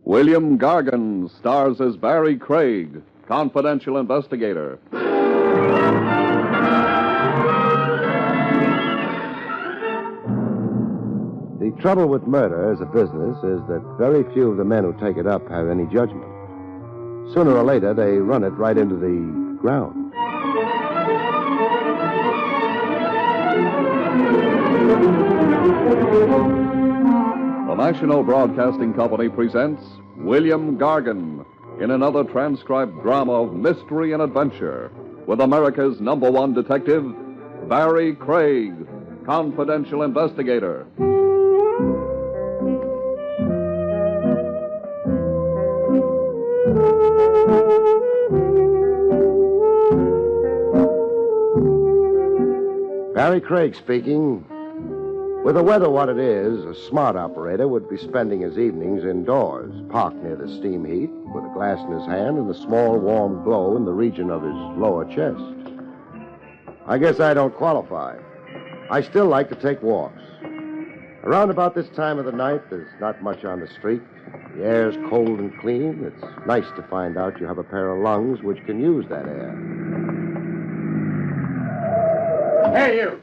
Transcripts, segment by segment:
William Gargan stars as Barrie Craig, confidential investigator. The trouble with murder as a business is that very few of the men who take it up have any judgment. Sooner or later, they run it right into the ground. The National Broadcasting Company presents William Gargan in another transcribed drama of mystery and adventure with America's #1 detective, Barrie Craig, confidential investigator. Barrie Craig speaking. With the weather what it is, a smart operator would be spending his evenings indoors, parked near the steam heat, with a glass in his hand and a small warm glow in the region of his lower chest. I guess I don't qualify. I still like to take walks. Around about this time of the night, there's not much on the street. The air's cold and clean. It's nice to find out you have a pair of lungs which can use that air. Hey, you!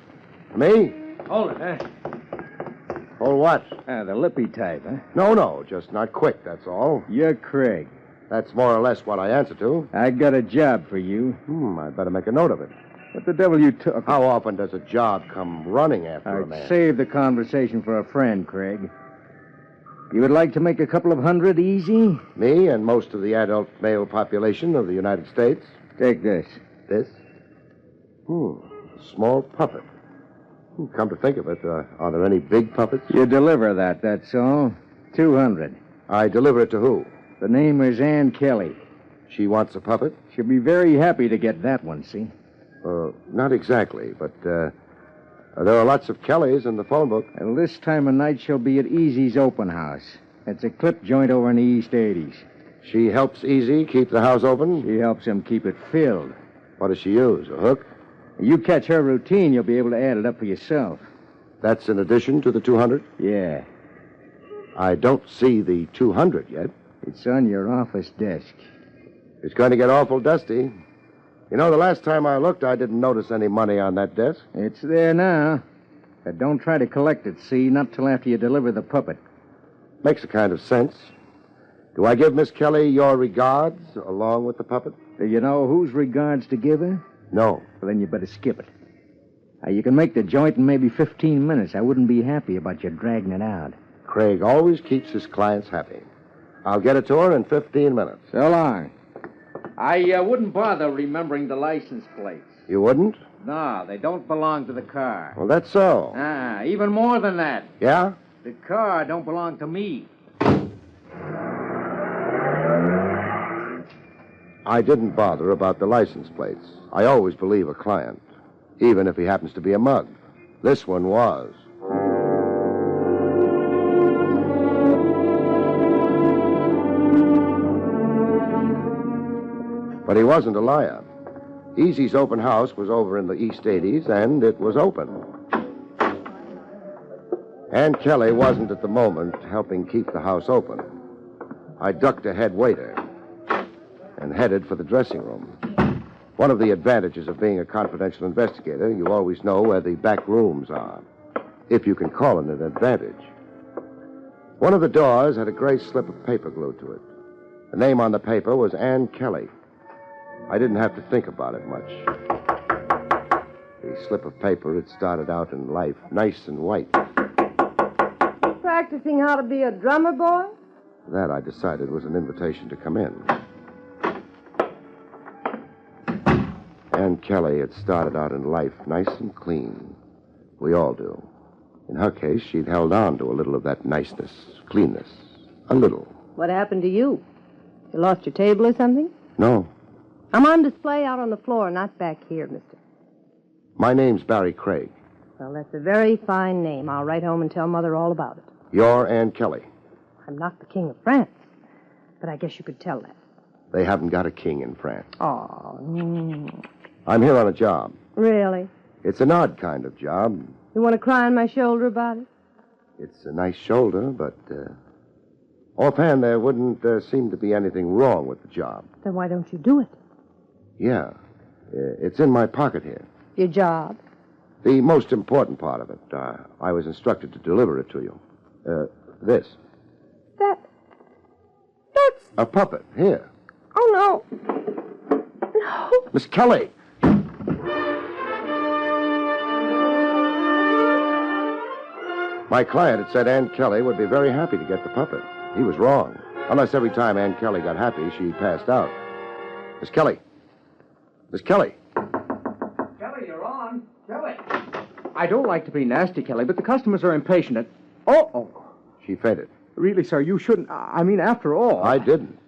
Me? Hold it, huh? Hold what? The lippy type, huh? No, just not quick, that's all. You're Craig. That's more or less what I answer to. I got a job for you. I'd better make a note of it. What the devil you took? How often does a job come running after a man? I'd save the conversation for a friend, Craig. You would like to make a couple of hundred easy? Me and most of the adult male population of the United States. Take this. This? A small puppet. Come to think of it, are there any big puppets? You deliver that's all. 200. I deliver it to who? The name is Ann Kelly. She wants a puppet? She'll be very happy to get that one, see? Not exactly, but there are lots of Kellys in the phone book. Well, this time of night she'll be at Easy's open house. It's a clip joint over in the East 80s. She helps Easy keep the house open? She helps him keep it filled. What does she use, a hook? You catch her routine, you'll be able to add it up for yourself. That's in addition to the 200? Yeah. I don't see the 200 yet. It's on your office desk. It's going to get awful dusty. You know, the last time I looked, I didn't notice any money on that desk. It's there now. But don't try to collect it, see? Not till after you deliver the puppet. Makes a kind of sense. Do I give Miss Kelly your regards along with the puppet? Do you know whose regards to give her? No. Well, then you better skip it. You can make the joint in maybe 15 minutes. I wouldn't be happy about you dragging it out. Craig always keeps his clients happy. I'll get it to her in 15 minutes. So long. I wouldn't bother remembering the license plates. You wouldn't? No, they don't belong to the car. Well, that's so. Even more than that. Yeah? The car don't belong to me. I didn't bother about the license plates. I always believe a client, even if he happens to be a mug. This one was. But he wasn't a liar. Easy's open house was over in the East 80s, and it was open. Ann Kelly wasn't at the moment helping keep the house open. I ducked a head waiter and headed for the dressing room. One of the advantages of being a confidential investigator, you always know where the back rooms are, if you can call it an advantage. One of the doors had a gray slip of paper glued to it. The name on the paper was Ann Kelly. I didn't have to think about it much. The slip of paper had started out in life nice and white. Practicing how to be a drummer, boy? That, I decided, was an invitation to come in. Ann Kelly had started out in life nice and clean. We all do. In her case, she'd held on to a little of that niceness, cleanness. A little. What happened to you? You lost your table or something? No. I'm on display out on the floor, not back here, mister. My name's Barrie Craig. Well, that's a very fine name. I'll write home and tell Mother all about it. You're Ann Kelly. I'm not the King of France, but I guess you could tell that. They haven't got a king in France. Oh, I'm here on a job. Really? It's an odd kind of job. You want to cry on my shoulder about it? It's a nice shoulder, but Offhand, there wouldn't seem to be anything wrong with the job. Then why don't you do it? Yeah. It's in my pocket here. Your job? The most important part of it. I was instructed to deliver it to you. This. That's... A puppet. Here. Oh, no. No. Miss Kelly! My client had said Ann Kelly would be very happy to get the puppet. He was wrong. Unless every time Ann Kelly got happy, she passed out. Miss Kelly. Miss Kelly. Kelly, you're on. Kelly. I don't like to be nasty, Kelly, but the customers are impatient. And... Oh. She fainted. Really, sir, you shouldn't. I mean, after all. I didn't.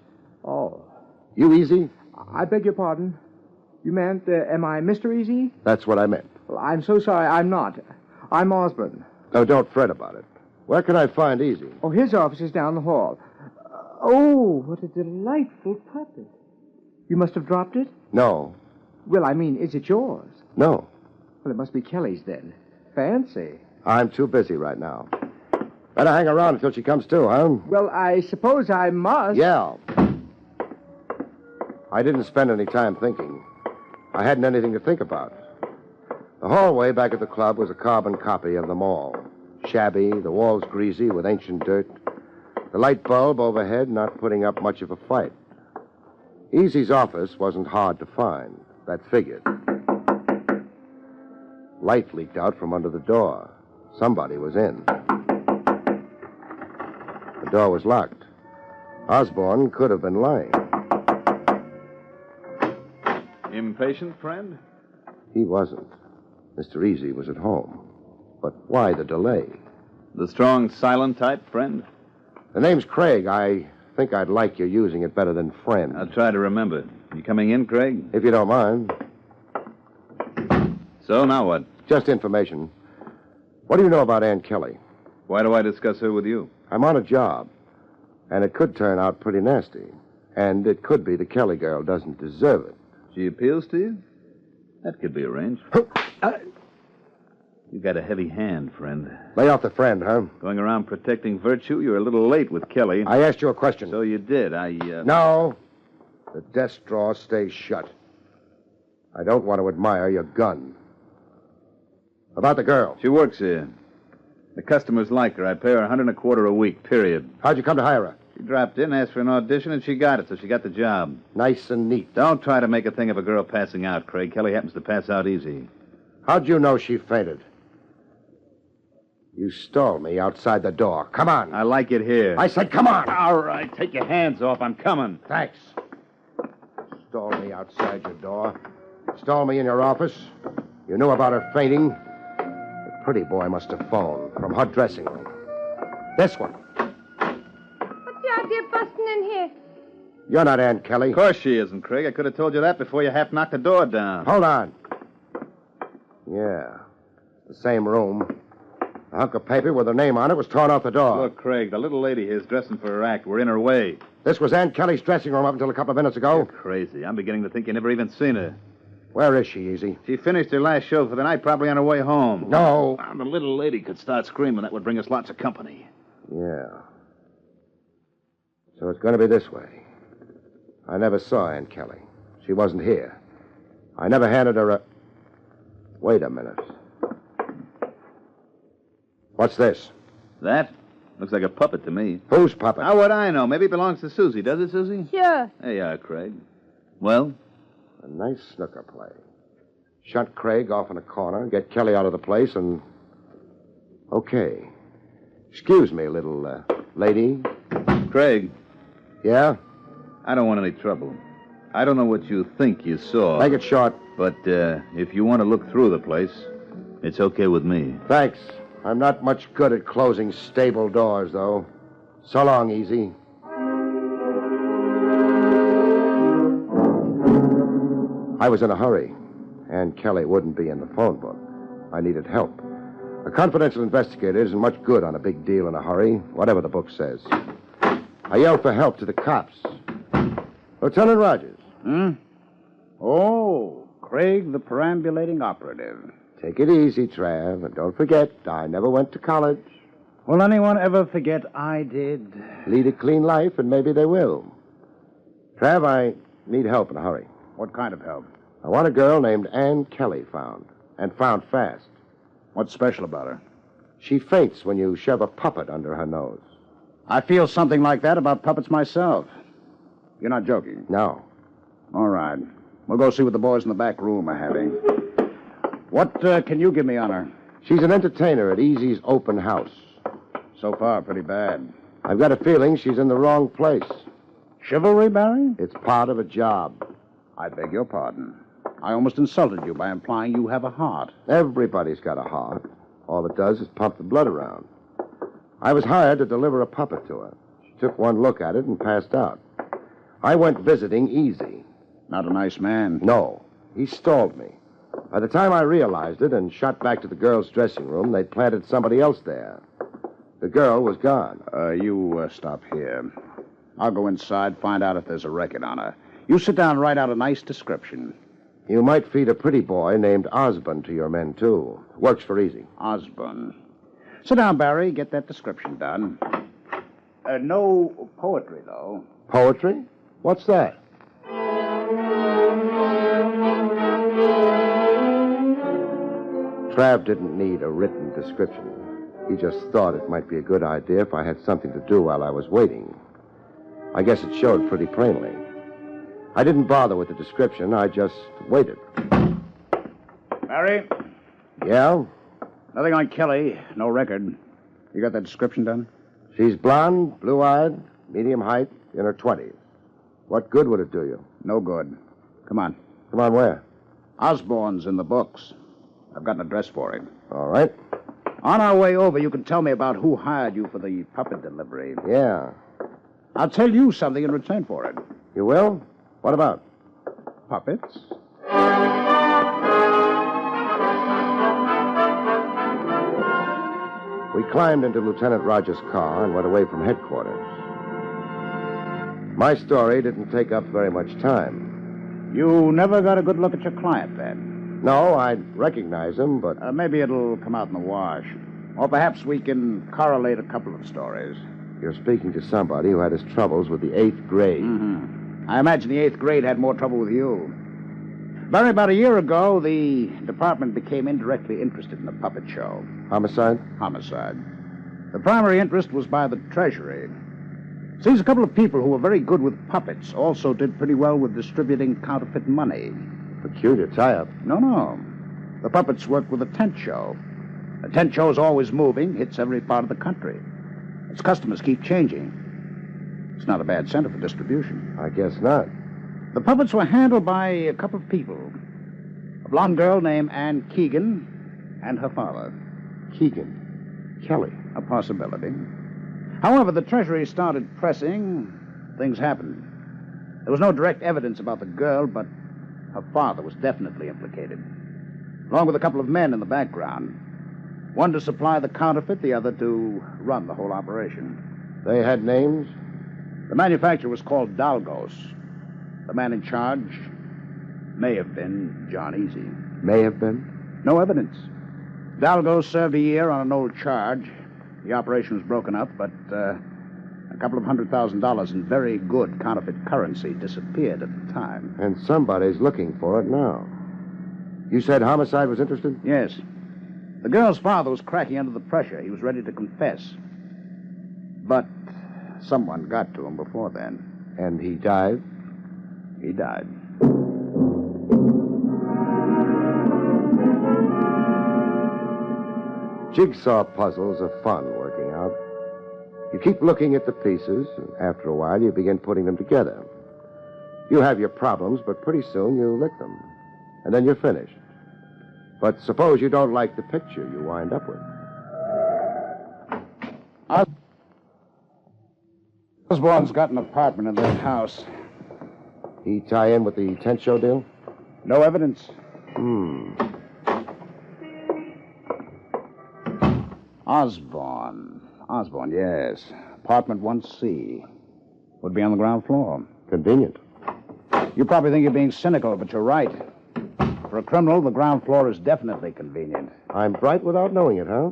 Oh. You easy? I beg your pardon. You meant, am I Mr. Easy? That's what I meant. Well, I'm so sorry, I'm not. I'm Osborne. No, don't fret about it. Where can I find Easy? Oh, his office is down the hall. Oh, what a delightful puppet. You must have dropped it? No. Well, I mean, is it yours? No. Well, it must be Kelly's then. Fancy. I'm too busy right now. Better hang around until she comes to, huh? Well, I suppose I must. Yeah. I didn't spend any time thinking. I hadn't anything to think about. The hallway back at the club was a carbon copy of the mall. Shabby, the walls greasy with ancient dirt. The light bulb overhead not putting up much of a fight. Easy's office wasn't hard to find. That figured. Light leaked out from under the door. Somebody was in. The door was locked. Osborne could have been lying. Impatient, friend? He wasn't. Mr. Easy was at home. But why the delay? The strong, silent type, friend? The name's Craig. I think I'd like you using it better than friend. I'll try to remember. You coming in, Craig? If you don't mind. So, now what? Just information. What do you know about Ann Kelly? Why do I discuss her with you? I'm on a job. And it could turn out pretty nasty. And it could be the Kelly girl doesn't deserve it. She appeals to you? That could be arranged. You got a heavy hand, friend. Lay off the friend, huh? Going around protecting virtue, you're a little late with Kelly. I asked you a question. So you did. No. The desk drawer stays shut. I don't want to admire your gun. About the girl. She works here. The customers like her. I pay her $125 a week, period. How'd you come to hire her? She dropped in, asked for an audition, and she got it, so she got the job. Nice and neat. Don't try to make a thing of a girl passing out, Craig. Kelly happens to pass out easy. How'd you know she fainted? You stalled me outside the door. Come on. I like it here. I said come on. All right, take your hands off. I'm coming. Thanks. Stall me outside your door. Stall me in your office. You knew about her fainting. The pretty boy must have phoned from her dressing room. This one. What's the idea of busting in here? You're not Ann Kelly. Of course she isn't, Craig. I could have told you that before you half knocked the door down. Hold on. Yeah. The same room. A hunk of paper with her name on it was torn off the door. Look, Craig, the little lady here's dressing for her act. We're in her way. This was Ann Kelly's dressing room up until a couple of minutes ago. You're crazy. I'm beginning to think you never even seen her. Where is she, Easy? She finished her last show for the night, probably on her way home. No. Now, the little lady could start screaming. That would bring us lots of company. Yeah. So it's going to be this way. I never saw Ann Kelly. She wasn't here. I never handed her a... Wait a minute. What's this? That? Looks like a puppet to me. Whose puppet? How would I know? Maybe it belongs to Susie. Does it, Susie? Sure. There you are, Craig. Well? A nice snooker play. Shut Craig off in a corner, get Kelly out of the place, and... Okay. Excuse me, little lady. Craig, Yeah? I don't want any trouble. I don't know what you think you saw. Make it short. But if you want to look through the place, it's okay with me. Thanks. I'm not much good at closing stable doors, though. So long, Easy. I was in a hurry. Ann Kelly wouldn't be in the phone book. I needed help. A confidential investigator isn't much good on a big deal in a hurry, whatever the book says. I yelled for help to the cops. Lieutenant Rogers. Oh, Craig, the perambulating operative. Take it easy, Trav, and don't forget, I never went to college. Will anyone ever forget I did? Lead a clean life, and maybe they will. Trav, I need help in a hurry. What kind of help? I want a girl named Ann Kelly found, and found fast. What's special about her? She faints when you shove a puppet under her nose. I feel something like that about puppets myself. You're not joking? No. All right. We'll go see what the boys in the back room are having. What can you give me on her? She's an entertainer at Easy's open house. So far, pretty bad. I've got a feeling she's in the wrong place. Chivalry, Barry? It's part of a job. I beg your pardon. I almost insulted you by implying you have a heart. Everybody's got a heart. All it does is pump the blood around. I was hired to deliver a puppet to her. She took one look at it and passed out. I went visiting Easy. Not a nice man. No, he stalled me. By the time I realized it and shot back to the girls' dressing room, they'd planted somebody else there. The girl was gone. You stop here. I'll go inside, find out if there's a record on her. You sit down and write out a nice description. You might feed a pretty boy named Osborne to your men, too. Works for Easy. Osborne. Sit down, Barry. Get that description done. No poetry, though. Poetry? What's that? Trav didn't need a written description. He just thought it might be a good idea if I had something to do while I was waiting. I guess it showed pretty plainly. I didn't bother with the description. I just waited. Barry? Yeah? Nothing on Kelly. No record. You got that description done? She's blonde, blue-eyed, medium height, in her 20s. What good would it do you? No good. Come on. Come on, where? Osborne's in the books. I've got an address for him. All right. On our way over, you can tell me about who hired you for the puppet delivery. Yeah. I'll tell you something in return for it. You will? What about? Puppets? We climbed into Lieutenant Rogers' car and went away from headquarters. My story didn't take up very much time. You never got a good look at your client, then? No, I'd recognize him, but... Maybe it'll come out in the wash. Or perhaps we can correlate a couple of stories. You're speaking to somebody who had his troubles with the 8th grade. Mm-hmm. I imagine the 8th grade had more trouble with you. Barry, about a year ago, the department became indirectly interested in the puppet show. Homicide? Homicide. The primary interest was by the Treasury. Seems a couple of people who were very good with puppets also did pretty well with distributing counterfeit money. Peculiar tie-up. No. The puppets work with a tent show. A tent show's always moving, hits every part of the country. Its customers keep changing. It's not a bad center for distribution. I guess not. The puppets were handled by a couple of people. A blonde girl named Ann Keegan and her father. Keegan. Kelly. A possibility. However, the Treasury started pressing. Things happened. There was no direct evidence about the girl, but her father was definitely implicated, along with a couple of men in the background. One to supply the counterfeit, the other to run the whole operation. They had names? The manufacturer was called Dalgos. The man in charge may have been John Easy. May have been? No evidence. Dalgos served a year on an old charge. The operation was broken up, but a couple of $100,000 in very good counterfeit currency disappeared at the time. And somebody's looking for it now. You said homicide was interested? Yes. The girl's father was cracking under the pressure. He was ready to confess. But someone got to him before then. And he died? He died. Jigsaw puzzles are fun working out. You keep looking at the pieces, and after a while you begin putting them together. You have your problems, but pretty soon you lick them. And then you're finished. But suppose you don't like the picture you wind up with. Osborne's got an apartment in that house. He tie in with the tent show deal? No evidence. Osborne, yes. Apartment 1C. Would be on the ground floor. Convenient. You probably think you're being cynical, but you're right. For a criminal, the ground floor is definitely convenient. I'm bright without knowing it, huh?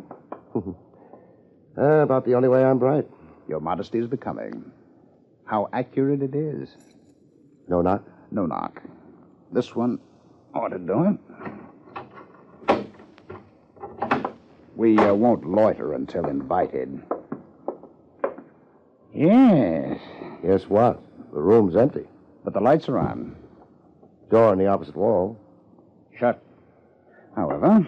About the only way I'm bright. Your modesty is becoming. How accurate it is. No knock? No knock. This one ought to do it. We won't loiter until invited. Yes. Guess what? The room's empty. But the lights are on. Door on the opposite wall. Shut. However.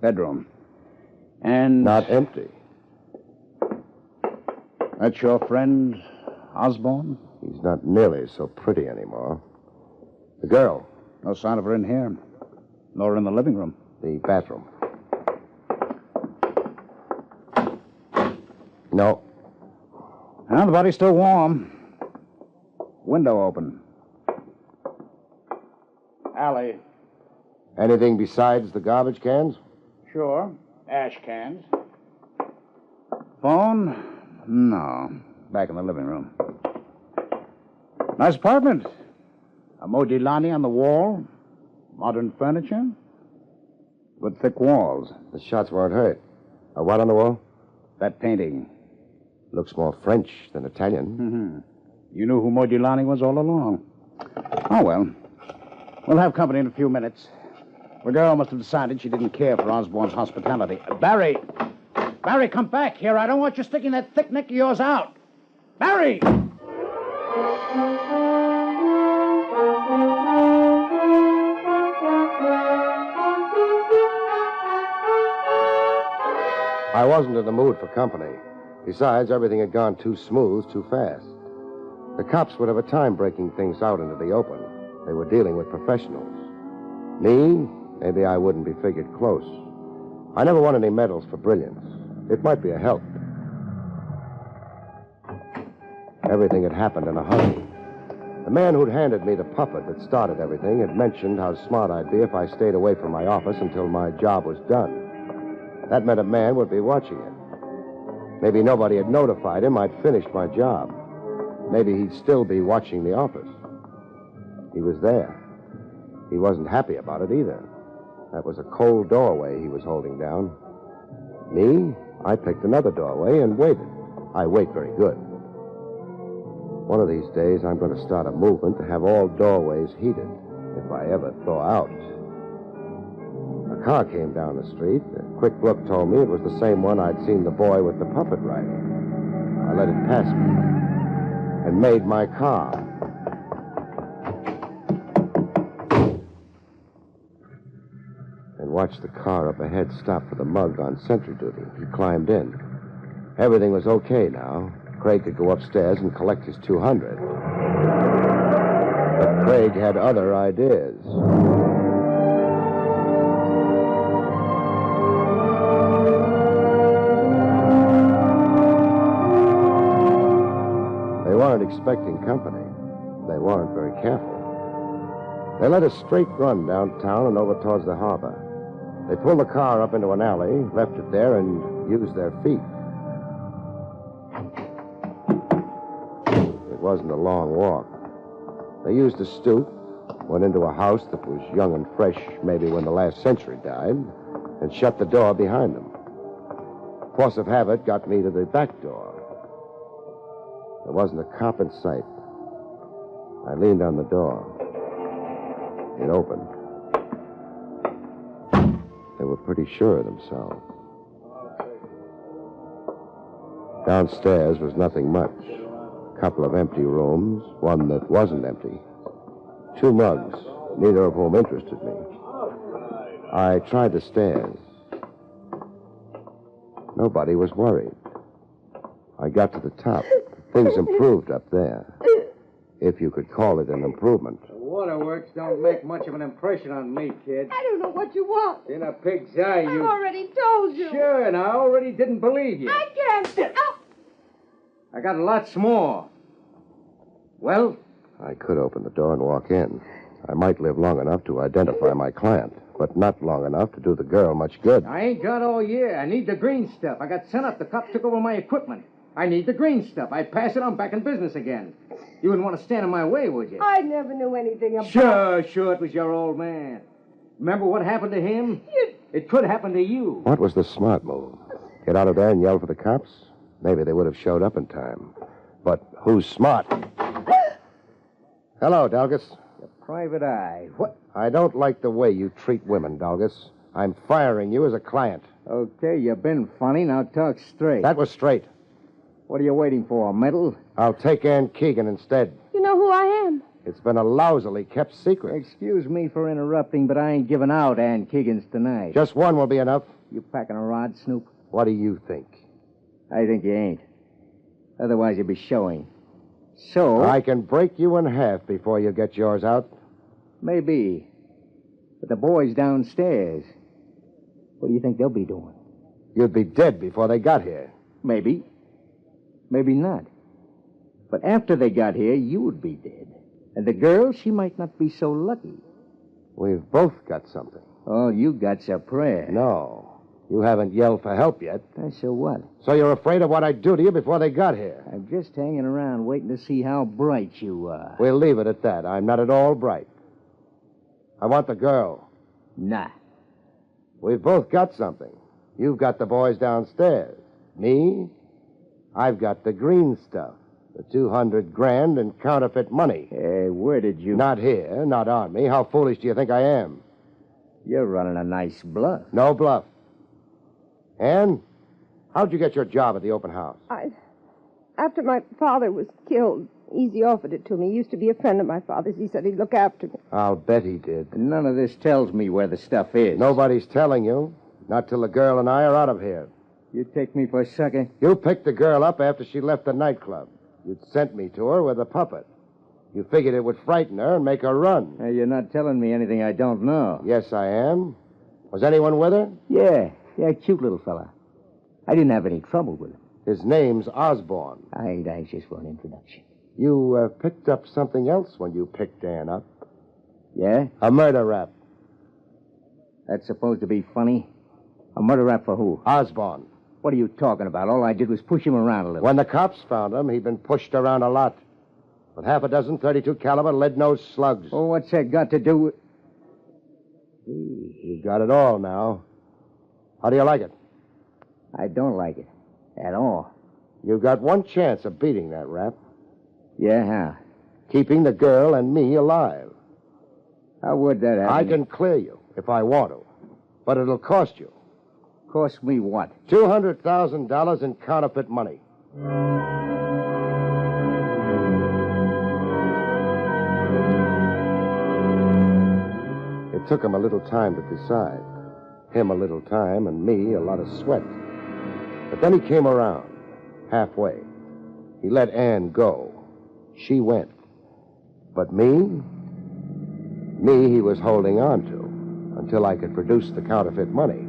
Bedroom. And... Not empty. That's your friend, Osborne? He's not nearly so pretty anymore. The girl. No sign of her in here. Nor in the living room. The bathroom. No. Well, the body's still warm. Window open. Alley. Anything besides the garbage cans? Sure. Ash cans. Phone? No. Back in the living room. Nice apartment. A Modigliani on the wall. Modern furniture. With thick walls. The shots weren't hurt. A what on the wall? That painting. Looks more French than Italian. Mm-hmm. You knew who Modigliani was all along. Oh, well. We'll have company in a few minutes. The girl must have decided she didn't care for Osborne's hospitality. Barrie! Barrie, come back here. I don't want you sticking that thick neck of yours out. Barrie! I wasn't in the mood for company. Besides, everything had gone too smooth, too fast. The cops would have a time breaking things out into the open. They were dealing with professionals. Me, maybe I wouldn't be figured close. I never won any medals for brilliance. It might be a help. Everything had happened in a hurry. The man who'd handed me the puppet that started everything had mentioned how smart I'd be if I stayed away from my office until my job was done. That meant a man would be watching it. Maybe nobody had notified him I'd finished my job. Maybe he'd still be watching the office. He was there. He wasn't happy about it either. That was a cold doorway he was holding down. Me, I picked another doorway and waited. I wait very good. One of these days, I'm going to start a movement to have all doorways heated, if I ever thaw out. A car came down the street. A quick look told me it was the same one I'd seen the boy with the puppet riding. I let it pass me and made my car. And watched the car up ahead stop for the mug on sentry duty. He climbed in. Everything was okay now. Craig could go upstairs and collect his 200. But Craig had other ideas. They weren't expecting company. They weren't very careful. They let us straight run downtown and over towards the harbor. They pulled the car up into an alley, left it there, and used their feet. It wasn't a long walk. They used a stoop, went into a house that was young and fresh, maybe when the last century died, and shut the door behind them. Force of habit got me to the back door. There wasn't a cop in sight. I leaned on the door. It opened. They were pretty sure of themselves. Downstairs was nothing much. A couple of empty rooms, one that wasn't empty. 2 mugs, neither of whom interested me. I tried the stairs. Nobody was worried. I got to the top. Things improved up there. If you could call it an improvement. The waterworks don't make much of an impression on me, kid. I don't know what you want. In a pig's eye, I've you... already told you. Sure, and I already didn't believe you. I can't. Oh. I got lots more. Well? I could open the door and walk in. I might live long enough to identify my client, but not long enough to do the girl much good. I ain't got all year. I need the green stuff. I got sent up. The cops took over my equipment. I need the green stuff. I pass it on back in business again. You wouldn't want to stand in my way, would you? I never knew anything about... Sure, it was your old man. Remember what happened to him? You It could happen to you. What was the smart move? Get out of there and yell for the cops? Maybe they would have showed up in time. But who's smart? Hello, Dalgas. Private eye. What? I don't like the way you treat women, Dalgas. I'm firing you as a client. Okay, you've been funny. Now talk straight. That was straight. What are you waiting for, a medal? I'll take Ann Keegan instead. You know who I am. It's been a lousily kept secret. Excuse me for interrupting, but I ain't giving out Ann Keegan's tonight. Just one will be enough. You packing a rod, Snoop? What do you think? I think you ain't. Otherwise, you'd be showing. So... I can break you in half before you get yours out. Maybe. But the boys downstairs, what do you think they'll be doing? You'd be dead before they got here. Maybe. Maybe not. But after they got here, you would be dead. And the girl, she might not be so lucky. We've both got something. All you got's a prayer. No. You haven't yelled for help yet. So what? So you're afraid of what I'd do to you before they got here. I'm just hanging around waiting to see how bright you are. We'll leave it at that. I'm not at all bright. I want the girl. Nah. We've both got something. You've got the boys downstairs. Me? I've got the green stuff. The 200 grand in counterfeit money. Where did you... Not here, not on me. How foolish do you think I am? You're running a nice bluff. No bluff. Ann, how'd you get your job at the open house? After my father was killed, Easy offered it to me. He used to be a friend of my father's. He said he'd look after me. I'll bet he did. None of this tells me where the stuff is. Nobody's telling you. Not till the girl and I are out of here. You take me for a sucker? You picked the girl up after she left the nightclub. You'd sent me to her with a puppet. You figured it would frighten her and make her run. You're not telling me anything I don't know. Yes, I am. Was anyone with her? Yeah, cute little fella. I didn't have any trouble with him. His name's Osborne. I ain't anxious for an introduction. You picked up something else when you picked Ann up. Yeah? A murder rap. That's supposed to be funny? A murder rap for who? Osborne. What are you talking about? All I did was push him around a little. When the cops found him, he'd been pushed around a lot. With half a dozen .32 caliber lead-nosed slugs. Oh, what's that got to do with... You've got it all now. How do you like it? I don't like it. At all. You've got one chance of beating that rap. Yeah, how? Keeping the girl and me alive. How would that happen? I can clear you if I want to. But it'll cost you. Cost me what? $200,000 in counterfeit money. It took him a little time to decide. Him a little time and me a lot of sweat. But then he came around, halfway. He let Ann go. She went. But me he was holding on to until I could produce the counterfeit money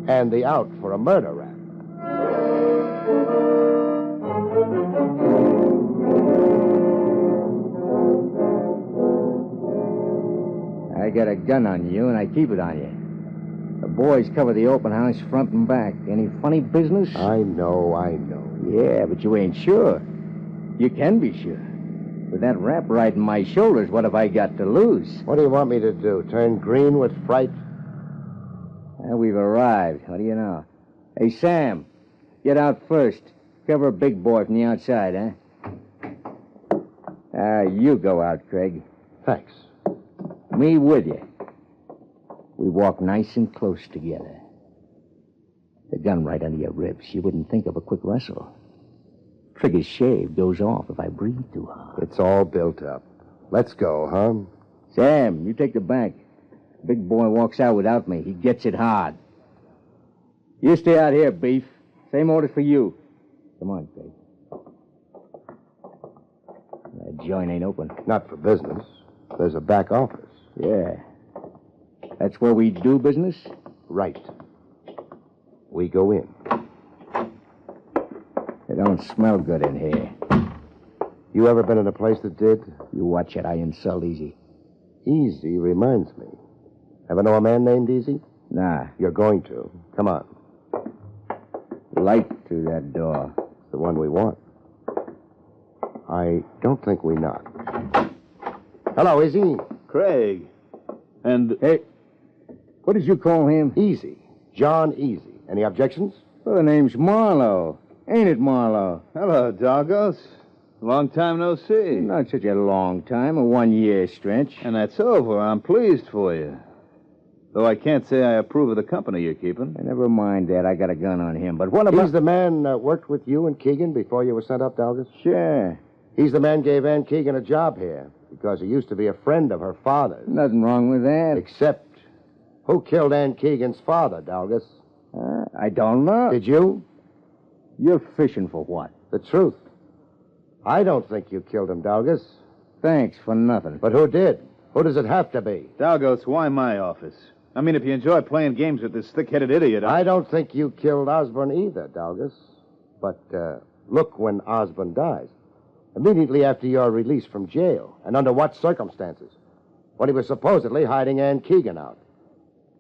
and the out for a murder rap. I got a gun on you, and I keep it on you. The boys cover the open house front and back. Any funny business? I know. Yeah, but you ain't sure. You can be sure. With that rap riding my shoulders, what have I got to lose? What do you want me to do? Turn green with fright? Well, we've arrived. What do you know? Hey, Sam, get out first. Cover a big boy from the outside, huh? You go out, Craig. Thanks. Me with you. We walk nice and close together. The gun right under your ribs. You wouldn't think of a quick wrestle. Trigger's shave goes off if I breathe too hard. It's all built up. Let's go, huh? Sam, you take the back. Big boy walks out without me. He gets it hard. You stay out here, Beef. Same order for you. Come on, Craig. That joint ain't open. Not for business. There's a back office. Yeah. That's where we do business? Right. We go in. It don't smell good in here. You ever been in a place that did? You watch it. I insult Easy. Easy reminds me. Ever know a man named Easy? Nah. You're going to. Come on. Light through that door. It's the one we want. I don't think we knock. Hello, Easy. Craig. And... Hey, What did you call him? Easy. John Easy. Any objections? Well, the name's Marlowe. Ain't it, Marlowe? Hello, doggos. Long time no see. Not such a long time, a 1-year stretch. And that's over. I'm pleased for you. Though I can't say I approve of the company you're keeping. Never mind that. I got a gun on him. But what about... He's the man that worked with you and Keegan before you were sent up, Dalgas? Sure. He's the man gave Ann Keegan a job here because he used to be a friend of her father's. Nothing wrong with that. Except, who killed Ann Keegan's father, Dalgas? I don't know. Did you? You're fishing for what? The truth. I don't think you killed him, Dalgas. Thanks for nothing. But who did? Who does it have to be? Dalgos, why my office? I mean, if you enjoy playing games with this thick-headed idiot... I don't think you killed Osborne either, Dalgas. But look when Osborne dies. Immediately after your release from jail. And under what circumstances? When he was supposedly hiding Ann Keegan out.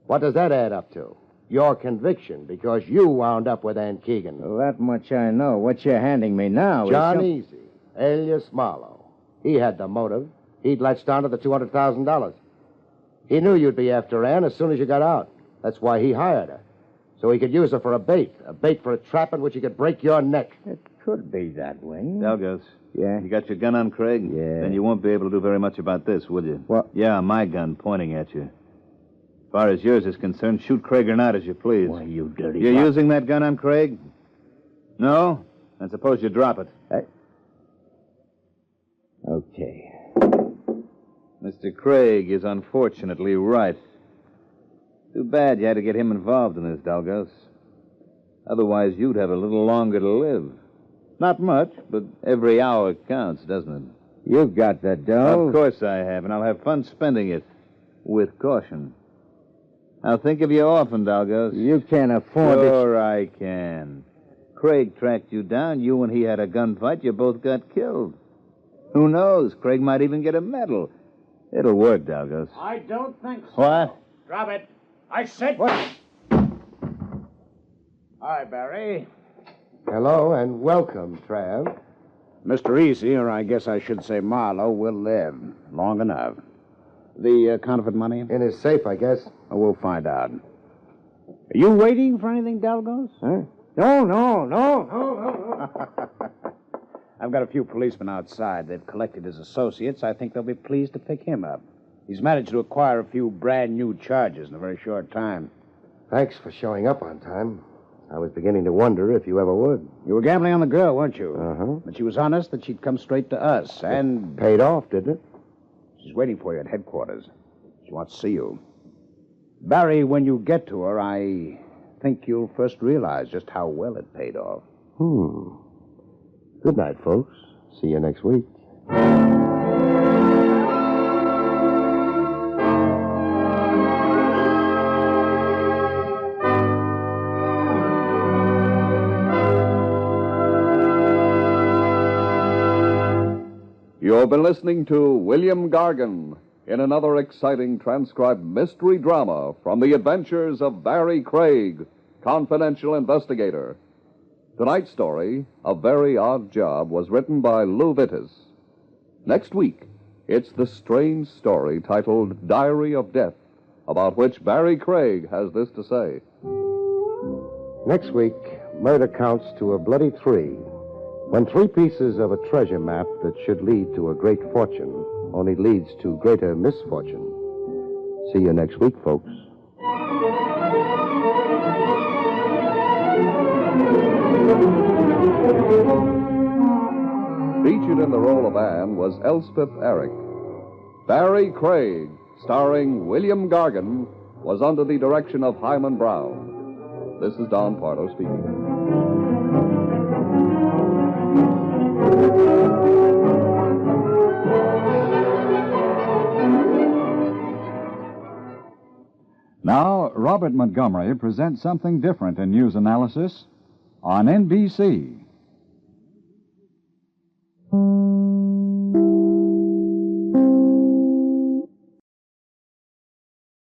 What does that add up to? Your conviction, because you wound up with Ann Keegan. Well, that much I know. What you're handing me now is... John Easy, alias Marlowe. He had the motive. He'd latched onto the $200,000. He knew you'd be after Ann as soon as you got out. That's why he hired her. So he could use her for a bait for a trap in which he could break your neck. It could be that way. Dalgos. Yeah? You got your gun on, Craig? Yeah. Then you won't be able to do very much about this, will you? What? Yeah, my gun pointing at you. As far as yours is concerned, shoot Craig or not as you please. Why, you dirty... You're using that gun on Craig? No? Then suppose you drop it. Okay. Mr. Craig is unfortunately right. Too bad you had to get him involved in this, Dalgos. Otherwise, you'd have a little longer to live. Not much, but every hour counts, doesn't it? You've got the dough. Of course I have, and I'll have fun spending it. With caution. I'll think of you often, Dalgos. You can't afford it. Sure I can. Craig tracked you down. You and he had a gunfight. You both got killed. Who knows? Craig might even get a medal. It'll work, Dalgos. I don't think so. What? Drop it. I said... What? Hi, Barry. Hello and welcome, Trav. Mr. Easy, or I guess I should say Marlowe, will live long enough. The counterfeit money? In his safe, I guess. Oh, we'll find out. Are you waiting for anything, Dalgos? Huh? No. I've got a few policemen outside. They've collected his associates. I think they'll be pleased to pick him up. He's managed to acquire a few brand new charges in a very short time. Thanks for showing up on time. I was beginning to wonder if you ever would. You were gambling on the girl, weren't you? Uh-huh. But she was honest that she'd come straight to us, and... Paid off, didn't it? She's waiting for you at headquarters. She wants to see you. Barry, when you get to her, I think you'll first realize just how well it paid off. Good night, folks. See you next week. You've been listening to William Gargan in another exciting transcribed mystery drama from the adventures of Barrie Craig, confidential investigator. Tonight's story, A Very Odd Job, was written by Lou Vittis. Next week, it's the strange story titled Diary of Death, about which Barrie Craig has this to say. Next week, murder counts to a bloody 3. When 3 pieces of a treasure map that should lead to a great fortune only leads to greater misfortune. See you next week, folks. Featured in the role of Anne was Elspeth Eric. Barrie Craig, starring William Gargan, was under the direction of Hyman Brown. This is Don Pardo speaking. Now, Robert Montgomery presents something different in news analysis on NBC.